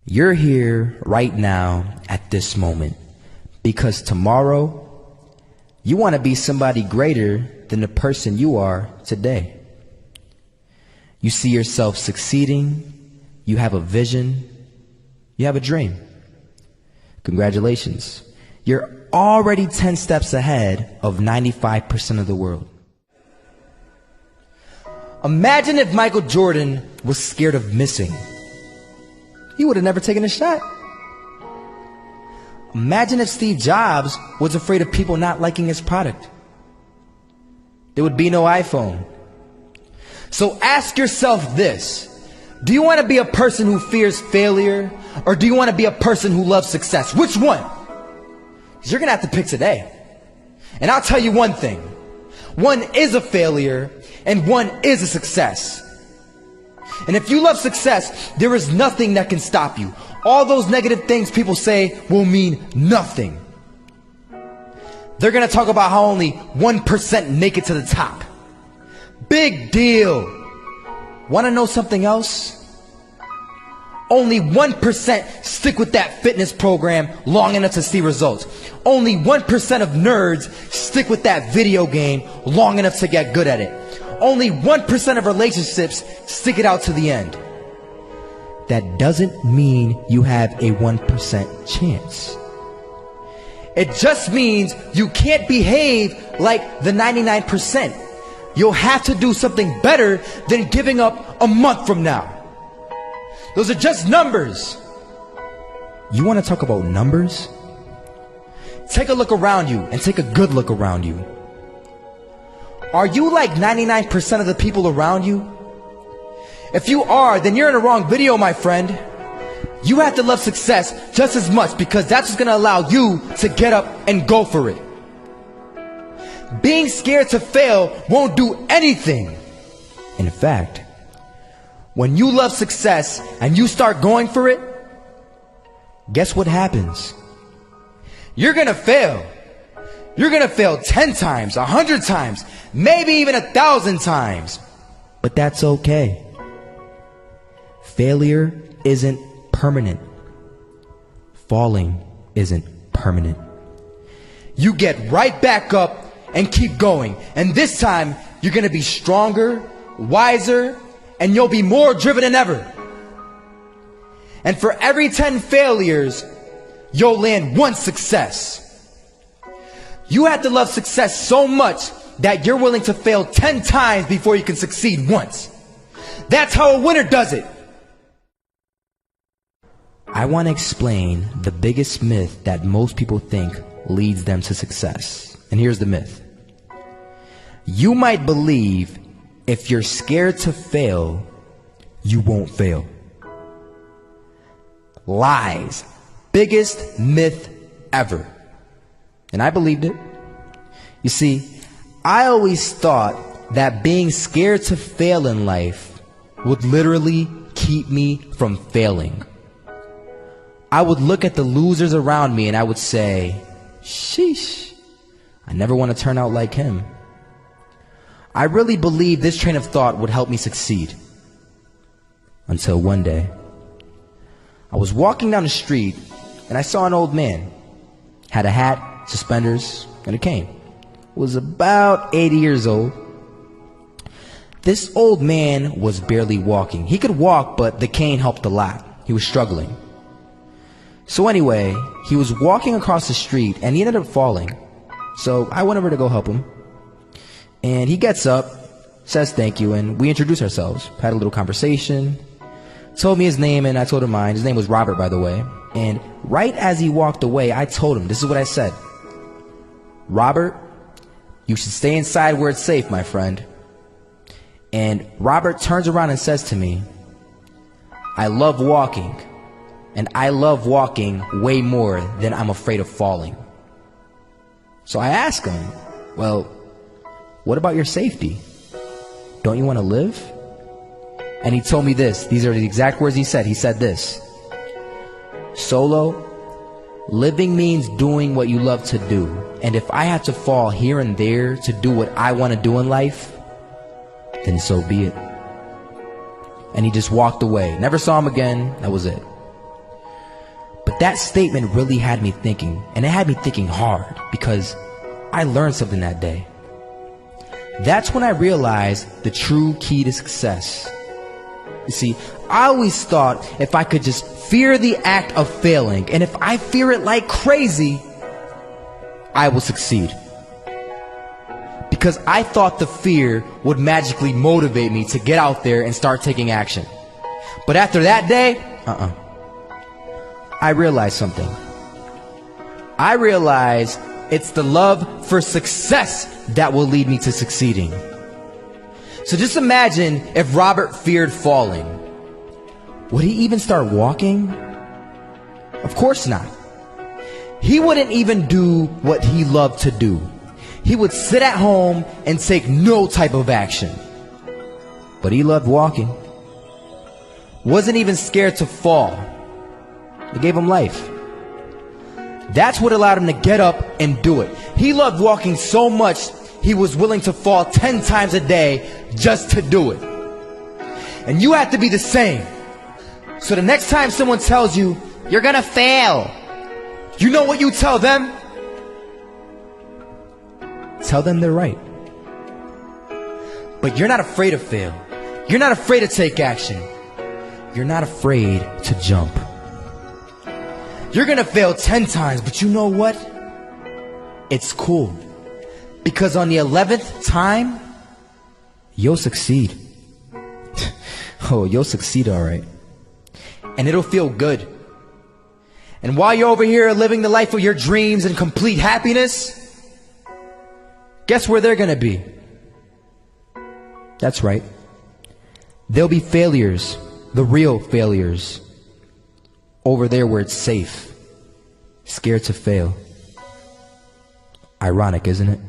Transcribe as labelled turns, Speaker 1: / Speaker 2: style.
Speaker 1: You're here right now at this moment because tomorrow you want to be somebody greater than the person you are today. You see yourself succeeding, you have a vision, you have a dream. Congratulations. You're already 10 steps ahead of 95% of the world. Imagine if Michael Jordan was scared of missing. He would have never taken a shot. Imagine if Steve Jobs was afraid of people not liking his product. There would be no iPhone. So ask yourself this. Do you want to be a person who fears failure, or do you want to be a person who loves success? Which one? Because you're going to have to pick today. And I'll tell you one thing. One is a failure, and one is a success. And if you love success, there is nothing that can stop you. All those negative things people say will mean nothing. They're going to talk about how only 1% make it to the top. Big deal. Want to know something else? Only 1% stick with that fitness program long enough to see results. Only 1% of nerds stick with that video game long enough to get good at it. Only 1% of relationships stick it out to the end. That doesn't mean you have a 1% chance. It just means you can't behave like the 99%. You'll have to do something better than giving up a month from now. Those are just numbers. You want to talk about numbers? Take a look around you and take a good look around you. Are you like 99% of the people around you? If you are, then you're in the wrong video, my friend. You have to love success just as much because that's what's going to allow you to get up and go for it. Being scared to fail won't do anything. In fact, when you love success and you start going for it, guess what happens? You're going to fail. You're going to fail 10 times, 100 times, maybe even 1,000 times. But that's okay. Failure isn't permanent. Falling isn't permanent. You get right back up and keep going. And this time, you're going to be stronger, wiser, and you'll be more driven than ever. And for every 10 failures, you'll land one success. You have to love success so much that you're willing to fail 10 times before you can succeed once. That's how a winner does it. I want to explain the biggest myth that most people think leads them to success. And here's the myth. You might believe if you're scared to fail, you won't fail. Lies. Biggest myth ever. And I believed it. You see, I always thought that being scared to fail in life would literally keep me from failing. I would look at the losers around me and I would say, sheesh, I never want to turn out like him. I really believed this train of thought would help me succeed. Until one day, I was walking down the street and I saw an old man. Had a hat, suspenders, and a cane. Was about 80 years old. This old man was barely walking. He could walk, but the cane helped a lot. He was struggling. So anyway, he was walking across the street and he ended up falling. So I went over to go help him. And he gets up, says thank you, and we introduced ourselves. Had a little conversation. Told me his name and I told him mine. His name was Robert, by the way. And right as he walked away, I told him, this is what I said. Robert, you should stay inside where it's safe, my friend. And Robert turns around and says to me, I love walking. And I love walking way more than I'm afraid of falling. So I asked him, well, what about your safety? Don't you want to live? And he told me this. These are the exact words he said. He said this. Solo, living means doing what you love to do. And if I have to fall here and there to do what I want to do in life, then so be it. And he just walked away. Never saw him again. That was it. But that statement really had me thinking, and it had me thinking hard, because I learned something that day. That's when I realized the true key to success. You see, I always thought if I could just fear the act of failing, and if I fear it like crazy, I will succeed. Because I thought the fear would magically motivate me to get out there and start taking action. But after that day, I realized something. I realized it's the love for success that will lead me to succeeding. So just imagine if Robert feared falling. Would he even start walking? Of course not. He wouldn't even do what he loved to do. He would sit at home and take no type of action. But he loved walking. Wasn't even scared to fall. It gave him life. That's what allowed him to get up and do it. He loved walking so much, he was willing to fall 10 times a day just to do it. And you have to be the same. So the next time someone tells you, you're gonna fail, you know what you tell them? Tell them they're right. But you're not afraid to fail. You're not afraid to take action. You're not afraid to jump. You're gonna fail 10 times, but you know what? It's cool. Because on the 11th time, you'll succeed. Oh, you'll succeed alright. And it'll feel good. And while you're over here living the life of your dreams and complete happiness, guess where they're gonna be? That's right. They'll be failures, the real failures. Over there where it's safe, scared to fail. Ironic, isn't it?